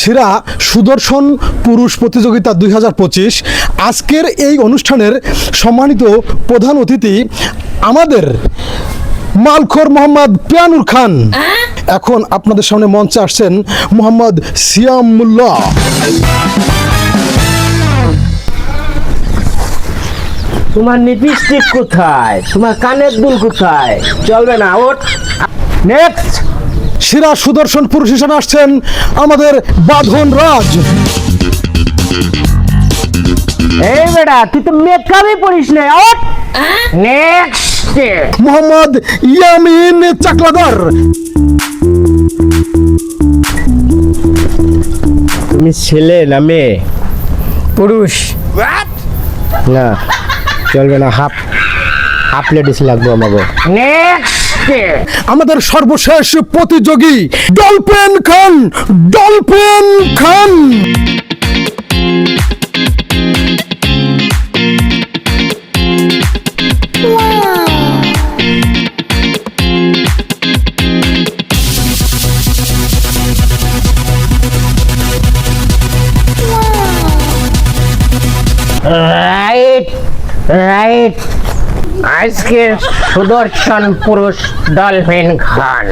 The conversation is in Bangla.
সেরা সুদর্শন পুরুষ প্রতিযোগিতা 2025 আজকের এই অনুষ্ঠানের সম্মানিত প্রধান অতিথি আমাদের মালখোর মোহাম্মদ পিয়ানুর খান। এখন আপনাদের সামনে মঞ্চে আসছেন মোহাম্মদ সিয়ামুল্লাহ। তোমার লিপস্টিক কোথায়? তোমার কানের দুল কোথায়? চলবে না, ওঠ। নেক্সট। সেরা সুদর্শন পুরুষ হিসেবে আসছেন আমাদের বাঁধন রাজ। এই বেটা, তুই তো মেকআপই পরিস না, ওঠ। নেক্সট। মোহাম্মদ ইয়ামিন চাকলাদার। তুমি ছেলে না মেয়ে? পুরুষ না, চলবে না, হাফ লেডিস লাগবে আমাকে। নেক্সট। আমাদের সর্বশেষ প্রতিযোগী ডলফিন খান। রাইট। আজকে সুদর্শন পুরুষ ডলফিন খান।